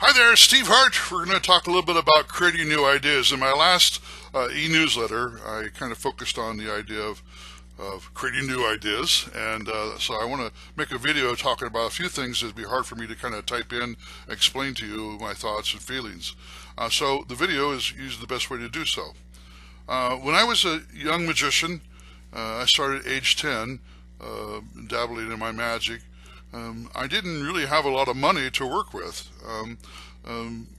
Hi there, Steve Hart. We're going to talk a little bit about creating new ideas. In my last e-newsletter, I kind of focused on the idea of creating new ideas, and so I want to make a video talking about a few things that'd be hard for me to kind of type in and explain to you my thoughts and feelings. So the video is usually the best way to do so. When I was a young magician, I started at age 10, dabbling in my magic. I didn't really have a lot of money to work with,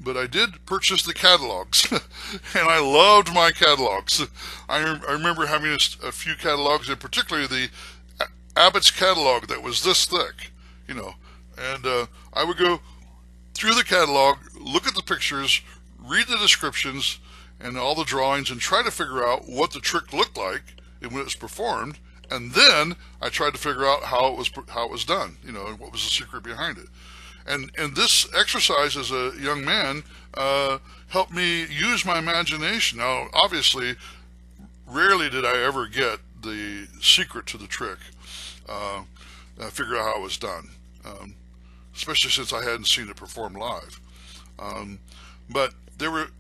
but I did purchase the catalogs, and I loved my catalogs. I remember having a few catalogs, and particularly the Abbott's catalog that was this thick, and I would go through the catalog, look at the pictures, read the descriptions, and all the drawings, and try to figure out what the trick looked like when it was performed. And then I tried to figure out how it was done, and what was the secret behind it. And this exercise as a young man helped me use my imagination. Now, obviously, rarely did I ever get the secret to the trick, figure out how it was done, especially since I hadn't seen it perform live. But there were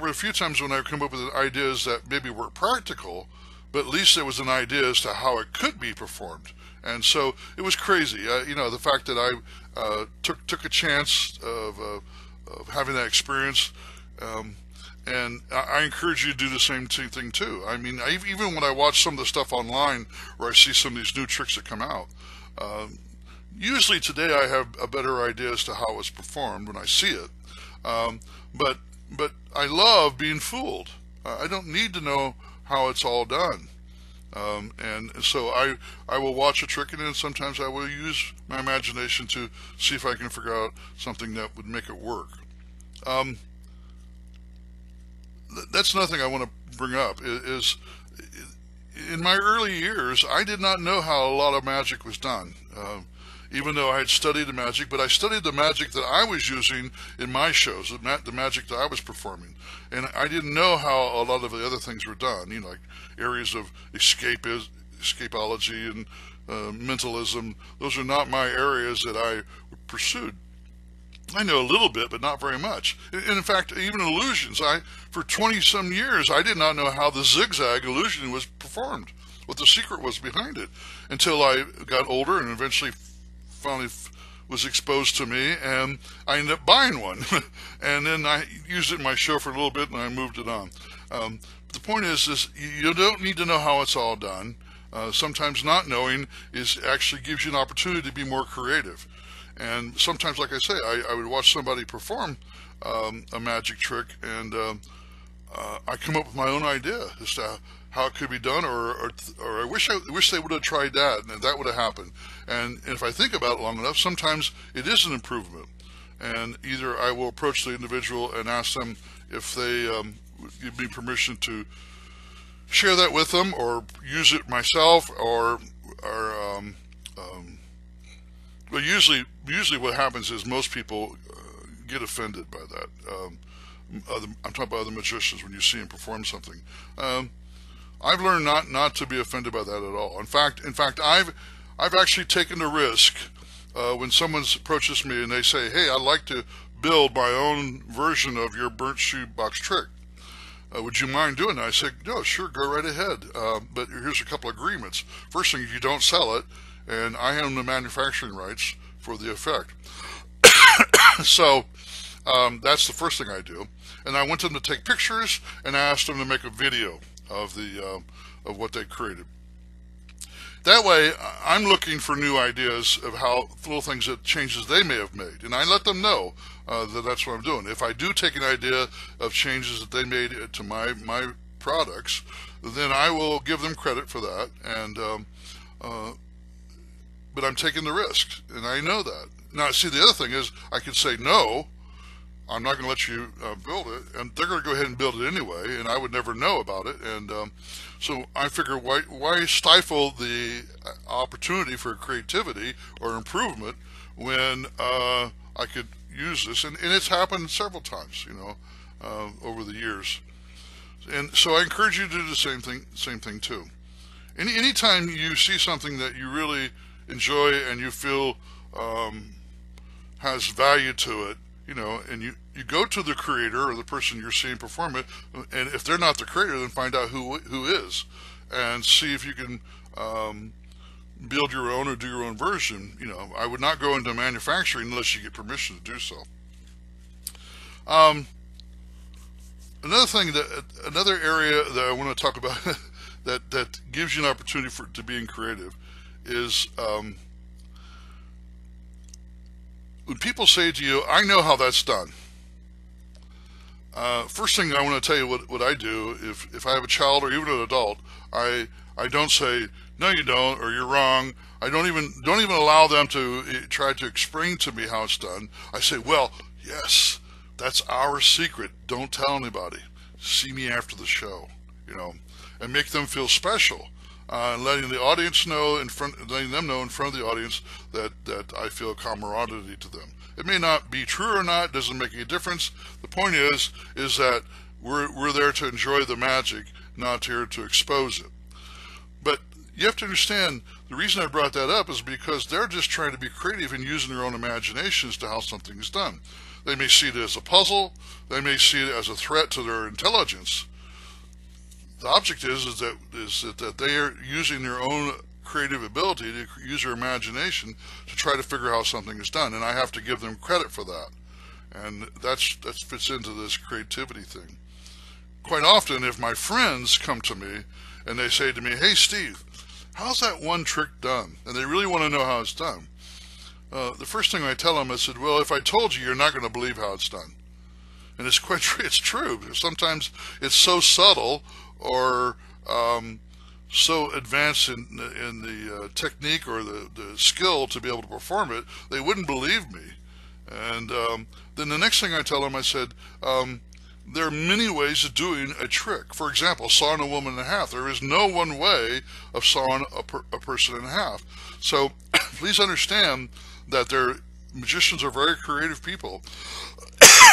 a few times when I come up with ideas that maybe weren't practical, but at least there was an idea as to how it could be performed. And so it was crazy. The fact that I took a chance of having that experience, and I encourage you to do the same thing too. I mean, even when I watch some of the stuff online where I see some of these new tricks that come out, usually today I have a better idea as to how it's performed when I see it. But I love being fooled. I don't need to know how it's all done. And so I will watch a trick, and then sometimes I will use my imagination to see if I can figure out something that would make it work. That's another thing I want to bring up is in my early years, I did not know how a lot of magic was done. Even though I had studied the magic, but I studied the magic that I was using in my shows, the magic that I was performing. And I didn't know how a lot of the other things were done, like areas of escapology and mentalism. Those are not my areas that I pursued. I know a little bit, but not very much. And in fact, even illusions, for 20-some years, I did not know how the zigzag illusion was performed, what the secret was behind it, until I got older and eventually finally was exposed to me, and I ended up buying one. And then I used it in my show for a little bit, and I moved it on. The point is you don't need to know how it's all done. Sometimes not knowing actually gives you an opportunity to be more creative. And sometimes, like I say, I would watch somebody perform a magic trick, and I come up with my own idea as to how it could be done, or I wish they would have tried that, and that would have happened. And if I think about it long enough, sometimes it is an improvement. And either I will approach the individual and ask them if they give me permission to share that with them, or use it myself, but usually what happens is most people get offended by that. I'm talking about other magicians when you see them perform something. I've learned not to be offended by that at all. In fact, I've actually taken the risk when someone approaches me and they say, "Hey, I'd like to build my own version of your burnt shoebox trick. Would you mind doing that?" I said, "No, sure, go right ahead. But here's a couple of agreements. First thing, you don't sell it, and I own the manufacturing rights for the effect." So that's the first thing I do. And I want them to take pictures, and I asked them to make a video of what they created. That way, I'm looking for new ideas of how little things, that changes they may have made, and I let them know that that's what I'm doing. If I do take an idea of changes that they made to my products, then I will give them credit for that. And but I'm taking the risk, and I know that. Now, see, the other thing is I could say no. I'm not going to let you build it, and they're going to go ahead and build it anyway, and I would never know about it. And so I figure, why stifle the opportunity for creativity or improvement when I could use this? And it's happened several times, over the years. And so I encourage you to do the same thing too. Anytime you see something that you really enjoy and you feel has value to it, and you go to the creator or the person you're seeing perform it, and if they're not the creator, then find out who is, and see if you can build your own or do your own version. I would not go into manufacturing unless you get permission to do so. Another area that I want to talk about that gives you an opportunity to being creative is when people say to you, "I know how that's done." First thing I want to tell you what I do if I have a child or even an adult, I don't say, "No, you don't," or "You're wrong." I don't even allow them to try to explain to me how it's done. I say, "Well, yes, that's our secret. Don't tell anybody. See me after the show," and make them feel special, and letting the audience know letting them know in front of the audience that I feel camaraderie to them. It may not be true or not; doesn't make any difference. The point is that we're there to enjoy the magic, not here to expose it. But you have to understand, the reason I brought that up is because they're just trying to be creative and using their own imagination as to how something is done. They may see it as a puzzle. They may see it as a threat to their intelligence. The object is that they are using their own creative ability to use their imagination to try to figure out how something is done, and I have to give them credit for that. And that fits into this creativity thing. Quite often, if my friends come to me and they say to me, "Hey, Steve, how's that one trick done?" and they really want to know how it's done, the first thing I tell them, I said, "Well, if I told you, you're not going to believe how it's done." And it's quite true. It's true. Sometimes it's so subtle or so advanced in the technique or the skill to be able to perform it, they wouldn't believe me. And then the next thing I tell them, I said, there are many ways of doing a trick. For example, sawing a woman in half. There is no one way of sawing a person in half. So please understand that magicians are very creative people.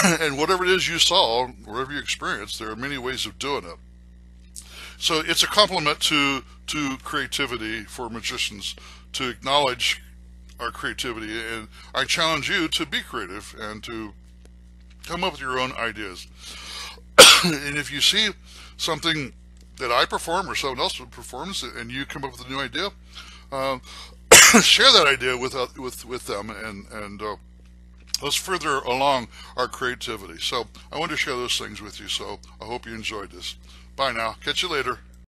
And whatever it is you saw, whatever you experienced, there are many ways of doing it. So it's a compliment to creativity for magicians to acknowledge our creativity, and I challenge you to be creative and to come up with your own ideas. And if you see something that I perform or someone else performs and you come up with a new idea, share that idea with them, and let's further along our creativity. So I wanted to share those things with you, so I hope you enjoyed this. Bye now. Catch you later.